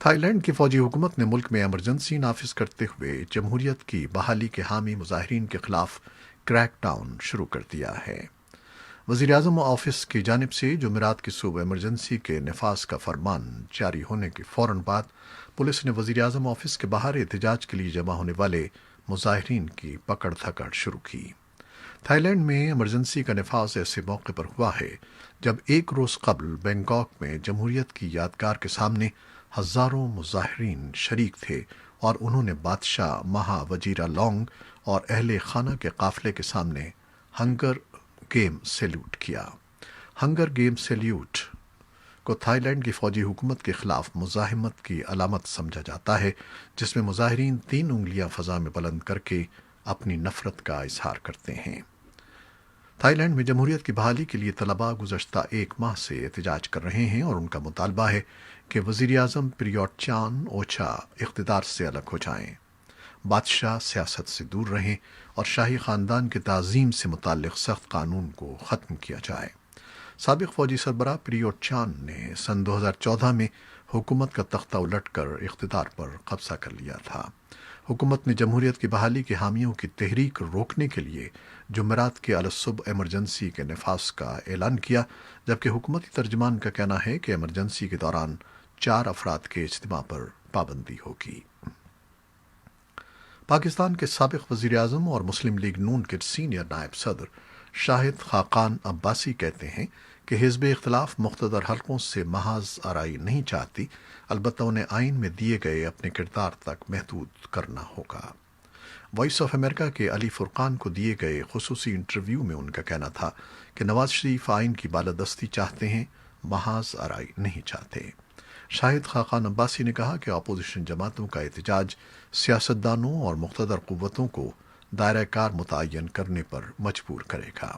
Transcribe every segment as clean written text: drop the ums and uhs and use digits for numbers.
Thai land کی فوجی حکومت نے ملک میں ایمرجنسی نافذ کرتے ہوئے جمہوریت کی بحالی کے حامی مظاہرین کے خلاف کریک ڈاؤن شروع کر دیا ہے۔ وزیر اعظم آفس کی جانب سے جمعرات کی صبح ایمرجنسی کے نفاذ کا فرمان جاری ہونے کے فوراً بعد پولیس نے وزیر اعظم آفس کے باہر احتجاج کے لیے جمع ہونے والے مظاہرین کی پکڑ دھکڑ شروع کی۔ تھائی لینڈ میں ایمرجنسی کا نفاذ ایسے موقع پر ہوا ہے جب ایک روز قبل بینکاک میں جمہوریت کی یادگار کے سامنے ہزاروں مظاہرین شریک تھے اور انہوں نے بادشاہ مہا وجیرا لونگ اور اہل خانہ کے قافلے کے سامنے ہنگر گیم سیلیوٹ کیا۔ ہنگر گیم سیلیوٹ کو تھائی لینڈ کی فوجی حکومت کے خلاف مزاحمت کی علامت سمجھا جاتا ہے، جس میں مظاہرین 3 انگلیاں فضا میں بلند کر کے اپنی نفرت کا اظہار کرتے ہیں۔ تھائی لینڈ میں جمہوریت کی بحالی کے لیے طلباء گزشتہ 1 ماہ سے احتجاج کر رہے ہیں اور ان کا مطالبہ ہے کہ وزیر اعظم پریوٹ چان اوچا اقتدار سے الگ ہو جائیں، بادشاہ سیاست سے دور رہیں اور شاہی خاندان کی تعظیم سے متعلق سخت قانون کو ختم کیا جائے۔ سابق فوجی سربراہ پریوٹ چان نے سن 2014 میں حکومت کا تختہ الٹ کر اقتدار پر قبضہ کر لیا تھا۔ حکومت نے جمہوریت کی بحالی کے حامیوں کی تحریک روکنے کے لیے جمعرات کے الصبح ایمرجنسی کے نفاذ کا اعلان کیا، جبکہ حکومتی ترجمان کا کہنا ہے کہ ایمرجنسی کے دوران 4 افراد کے اجتماع پر پابندی ہوگی۔ پاکستان کے سابق وزیر اعظم اور مسلم لیگ نون کے سینئر نائب صدر شاہد خاقان عباسی کہتے ہیں کہ حزب اختلاف مقتدر حلقوں سے محض آرائی نہیں چاہتی، البتہ انہیں آئین میں دیے گئے اپنے کردار تک محدود کرنا ہوگا۔ وائس آف امریکہ کے علی فرقان کو دیے گئے خصوصی انٹرویو میں ان کا کہنا تھا کہ نواز شریف آئین کی بالادستی چاہتے ہیں، محض آرائی نہیں چاہتے۔ شاہد خاقان عباسی نے کہا کہ اپوزیشن جماعتوں کا احتجاج سیاستدانوں اور مقتدر قوتوں کو دائرہ کار متعین کرنے پر مجبور کرے گا۔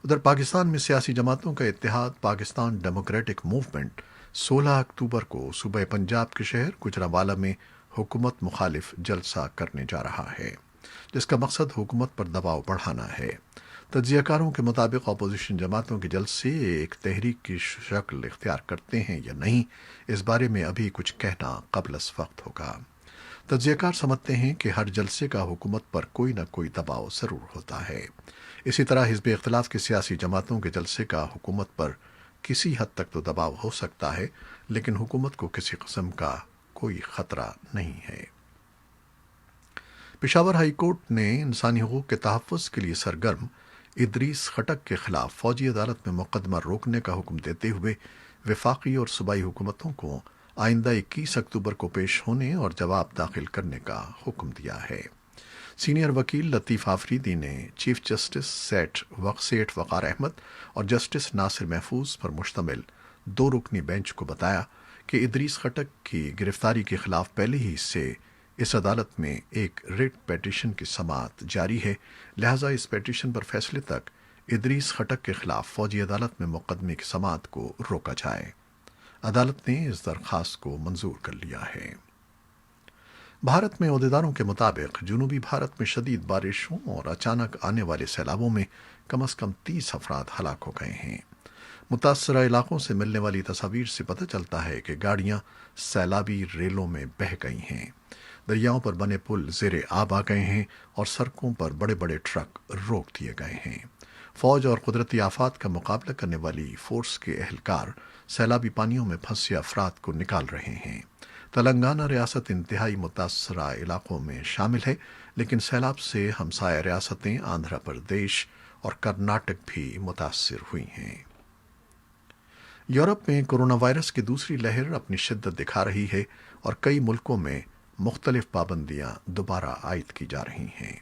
ادھر پاکستان میں سیاسی جماعتوں کا اتحاد پاکستان ڈیموکریٹک موومنٹ 16 اکتوبر کو صوبہ پنجاب کے شہر گوجرانوالہ میں حکومت مخالف جلسہ کرنے جا رہا ہے، جس کا مقصد حکومت پر دباؤ بڑھانا ہے۔ تجزیہ کاروں کے مطابق اپوزیشن جماعتوں کے جلسے ایک تحریک کی شکل اختیار کرتے ہیں یا نہیں، اس بارے میں ابھی کچھ کہنا قبل از وقت ہوگا۔ تجزیہ کار سمجھتے ہیں کہ ہر جلسے کا حکومت پر کوئی نہ کوئی دباؤ ضرور ہوتا ہے۔ اسی طرح حزب اختلاف کی سیاسی جماعتوں کے جلسے کا حکومت پر کسی حد تک تو دباؤ ہو سکتا ہے، لیکن حکومت کو کسی قسم کا کوئی خطرہ نہیں ہے۔ پشاور ہائی کورٹ نے انسانی حقوق کے تحفظ کے لیے سرگرم ادریس خٹک کے خلاف فوجی عدالت میں مقدمہ روکنے کا حکم دیتے ہوئے وفاقی اور صوبائی حکومتوں کو آئندہ 21 اکتوبر کو پیش ہونے اور جواب داخل کرنے کا حکم دیا ہے۔ سینئر وکیل لطیف آفریدی نے چیف جسٹس سیٹھ وقار احمد اور جسٹس ناصر محفوظ پر مشتمل 2 رکنی بینچ کو بتایا کہ ادریس خٹک کی گرفتاری کے خلاف پہلے ہی سے اس عدالت میں ایک ریٹ پیٹیشن کی سماعت جاری ہے، لہذا اس پیٹیشن پر فیصلے تک ادریس خٹک کے خلاف فوجی عدالت میں مقدمے کی سماعت کو روکا جائے۔ عدالت نے اس درخواست کو منظور کر لیا ہے۔ بھارت میں عہدیداروں کے مطابق جنوبی بھارت میں شدید بارشوں اور اچانک آنے والے سیلابوں میں کم از کم 30 افراد ہلاک ہو گئے ہیں۔ متاثرہ علاقوں سے ملنے والی تصاویر سے پتہ چلتا ہے کہ گاڑیاں سیلابی ریلوں میں بہہ گئی ہیں، دریاؤں پر بنے پل زیر آب آ گئے ہیں اور سڑکوں پر بڑے بڑے ٹرک روک دیے گئے ہیں۔ فوج اور قدرتی آفات کا مقابلہ کرنے والی فورس کے اہلکار سیلابی پانیوں میں پھنسے افراد کو نکال رہے ہیں۔ تلنگانہ ریاست انتہائی متاثرہ علاقوں میں شامل ہے، لیکن سیلاب سے ہمسایہ ریاستیں آندھرا پردیش اور کرناٹک بھی متاثر ہوئی ہیں۔ یورپ میں کورونا وائرس کی دوسری لہر اپنی شدت دکھا رہی ہے اور کئی ملکوں میں مختلف پابندیاں دوبارہ عائد کی جا رہی ہیں۔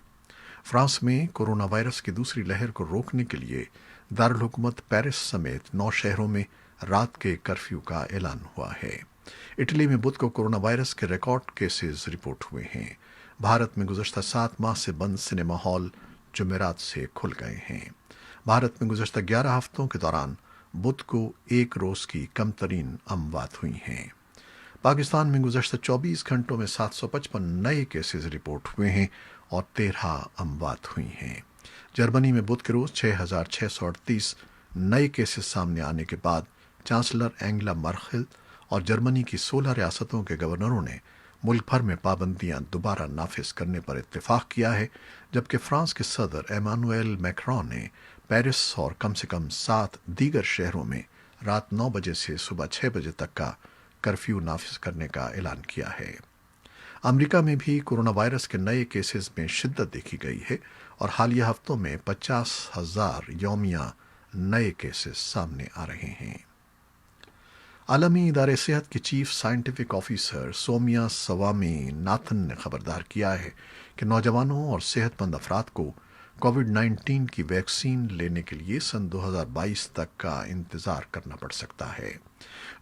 فرانس میں کورونا وائرس کی دوسری لہر کو روکنے کے لیے دارالحکومت پیرس سمیت 9 شہروں میں رات کے کرفیو کا اعلان ہوا ہے۔ اٹلی میں بدھ کو کورونا وائرس کے ریکارڈ کیسز رپورٹ ہوئے ہیں۔ بھارت میں گزشتہ 7 ماہ سے بند سنیما ہال جمعرات سے کھل گئے ہیں۔ بھارت میں گزشتہ 11 ہفتوں کے دوران بدھ کو 1 روز کی کم ترین اموات ہوئی ہیں۔ پاکستان میں گزشتہ 24 گھنٹوں میں 755 نئے کیسز رپورٹ ہوئے ہیں اور 13 اموات ہوئی ہیں۔ جرمنی میں بدھ کے روز 6638 نئے کیسز سامنے آنے کے بعد چانسلر اینگلا مرکل اور جرمنی کی 16 ریاستوں کے گورنروں نے ملک بھر میں پابندیاں دوبارہ نافذ کرنے پر اتفاق کیا ہے، جبکہ فرانس کے صدر ایمانوئل میکرون نے پیرس اور کم سے کم 7 دیگر شہروں میں رات 9 بجے سے صبح 6 بجے تک کا کرفیو نافذ کرنے کا اعلان کیا ہے۔ امریکہ میں بھی کورونا وائرس کے نئے کیسز میں شدت دیکھی گئی ہے اور حالیہ ہفتوں میں 50,000 یومیہ نئے کیسز سامنے آ رہے ہیں۔ عالمی ادارے صحت کی chief scientific officer Saumya Swami Nathan نے خبردار کیا ہے کہ نوجوانوں اور صحت مند افراد کو کووڈ 19 کی ویکسین لینے کے لیے سن 2022 تک کا انتظار کرنا پڑ سکتا ہے۔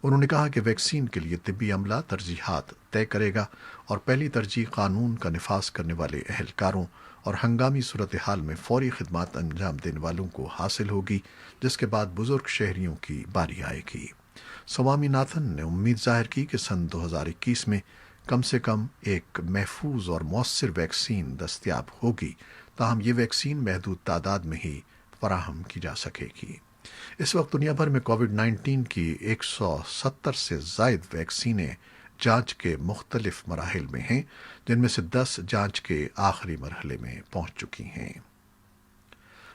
انہوں نے کہا کہ ویکسین کے لیے طبی عملہ ترجیحات طے کرے گا اور پہلی ترجیح قانون کا نفاذ کرنے والے اہلکاروں اور ہنگامی صورتحال میں فوری خدمات انجام دینے والوں کو حاصل ہوگی، جس کے بعد بزرگ شہریوں کی باری آئے گی۔ سوامی ناتھن نے امید ظاہر کی کہ سن 2021 میں کم سے کم ایک محفوظ اور مؤثر ویکسین دستیاب ہوگی، تاہم یہ ویکسین محدود تعداد میں ہی فراہم کی جا سکے گی۔ اس وقت دنیا بھر میں کووڈ 19 کی 170 سے زائد ویکسینیں جانچ کے مختلف مراحل میں ہیں، جن میں سے 10 جانچ کے آخری مرحلے میں پہنچ چکی ہیں۔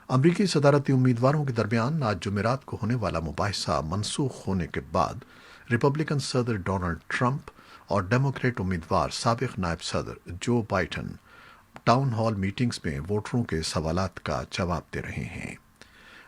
امریکی صدارتی امیدواروں کے درمیان آج جمعرات کو ہونے والا مباحثہ منسوخ ہونے کے بعد ریپبلکن صدر ڈونلڈ ٹرمپ اور ڈیموکریٹ امیدوار سابق نائب صدر Joe Biden town hall meetings میں ووٹروں کے سوالات کا جواب دے رہے ہیں۔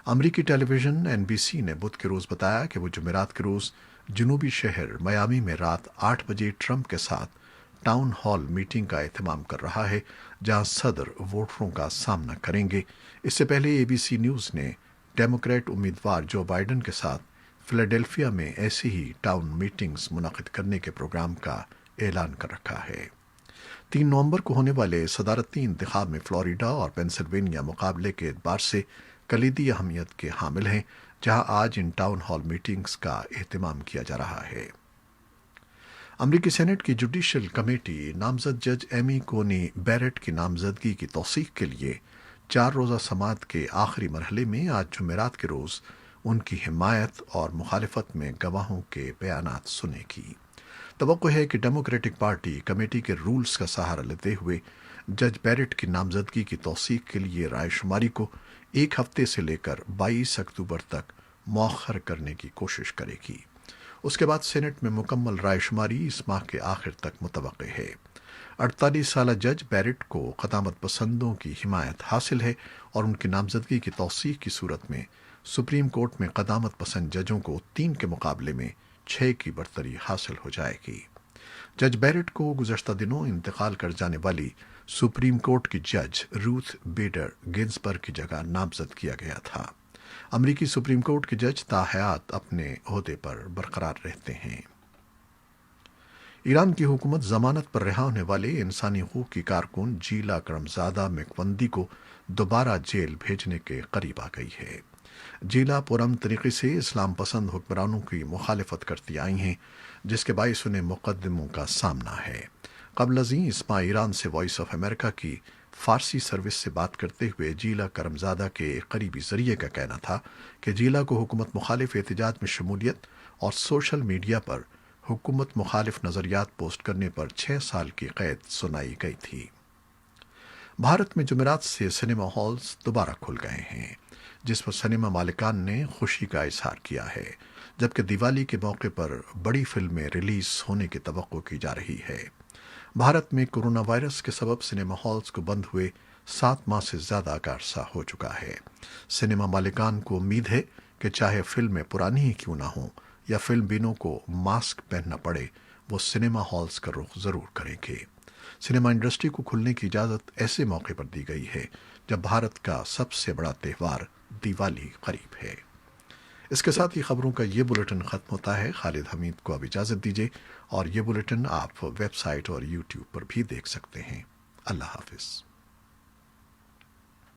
امریکی ٹیلی ویژن NBC نے بدھ کے روز بتایا کہ وہ جمعرات کے روز جنوبی شہر میامی میں رات 8 بجے ٹرمپ کے ساتھ ٹاؤن ہال میٹنگ کا اہتمام کر رہا ہے، جہاں صدر ووٹروں کا سامنا کریں گے۔ اس سے پہلے ABC نیوز نے ڈیموکریٹ امیدوار جو بائیڈن کے ساتھ فلیڈیلفیا میں ایسی ہی ٹاؤن میٹنگز منعقد کرنے کے پروگرام کا اعلان کر رکھا ہے۔ 3 نومبر کو ہونے والے صدارتی انتخاب میں فلوریڈا اور پینسلوینیا مقابلے کے اعتبار سے کلیدی اہمیت کے حامل ہیں، جہاں آج ان ٹاؤن ہال میٹنگز کا اہتمام کیا جا رہا ہے۔ امریکی سینٹ کی جوڈیشل کمیٹی نامزد جج ایمی کونی بیرٹ کی نامزدگی کی توثیق کے لیے 4 روزہ سماعت کے آخری مرحلے میں آج جمعرات کے روز ان کی حمایت اور مخالفت میں گواہوں کے بیانات سنے گی۔ توقع ہے کہ ڈیموکریٹک پارٹی کمیٹی کے رولز کا سہارا لیتے ہوئے جج بیرٹ کی نامزدگی کی توثیق کے لیے رائے شماری کو 1 ہفتے سے لے کر 22 اکتوبر تک مؤخر کرنے کی کوشش کرے گی۔ اس کے بعد سینٹ میں مکمل رائے شماری اس ماہ کے آخر تک متوقع ہے۔ 48 سالہ جج بیرٹ کو قدامت پسندوں کی حمایت حاصل ہے اور ان کی نامزدگی کی توثیق کی صورت میں سپریم کورٹ میں قدامت پسند ججوں کو 3 کے مقابلے میں 6 کی برتری حاصل ہو جائے گی۔ جج بیرٹ کو گزشتہ دنوں انتقال کر جانے والی سپریم کورٹ کی جج روتھ بیڈر گنزبرگ کی جگہ نامزد کیا گیا تھا۔ امریکی سپریم کورٹ کے جج تاحیات اپنے عہدے پر برقرار رہتے ہیں۔ ایران کی حکومت ضمانت پر رہا ہونے والے انسانی حقوق کی کارکن جیلا کرمزادہ مکوندی کو دوبارہ جیل بھیجنے کے قریب آ گئی ہے۔ جیلا پرامن طریقے سے اسلام پسند حکمرانوں کی مخالفت کرتی آئی ہیں، جس کے باعث انہیں مقدموں کا سامنا ہے۔ قبل ازیں اس ماہ ایران سے وائس آف امریکہ کی فارسی سروس سے بات کرتے ہوئے جیلا کرمزادہ کے ایک قریبی ذریعے کا کہنا تھا کہ جیلا کو حکومت مخالف احتجاج میں شمولیت اور سوشل میڈیا پر حکومت مخالف نظریات پوسٹ کرنے پر 6 سال کی قید سنائی گئی تھی۔ بھارت میں جمعرات سے سنیما ہالز دوبارہ کھل گئے ہیں، جس پر سنیما مالکان نے خوشی کا اظہار کیا ہے، جبکہ دیوالی کے موقع پر بڑی فلمیں ریلیز ہونے کی توقع کی جا رہی ہے۔ بھارت میں کورونا وائرس کے سبب سنیما ہالز کو بند ہوئے 7 ماہ سے زیادہ کا عرصہ ہو چکا ہے۔ سنیما مالکان کو امید ہے کہ چاہے فلمیں پرانی ہی کیوں نہ ہوں یا فلم بینوں کو ماسک پہننا پڑے، وہ سنیما ہالز کا رخ ضرور کریں گے۔ سنیما انڈسٹری کو کھلنے کی اجازت ایسے موقع پر دی گئی ہے جب بھارت کا سب سے بڑا تہوار دیوالی قریب ہے۔ اس کے ساتھ ہی خبروں کا یہ بلیٹن ختم ہوتا ہے۔ خالد حمید کو اب اجازت دیجیے، اور یہ بلیٹن آپ ویب سائٹ اور یوٹیوب پر بھی دیکھ سکتے ہیں۔ اللہ حافظ۔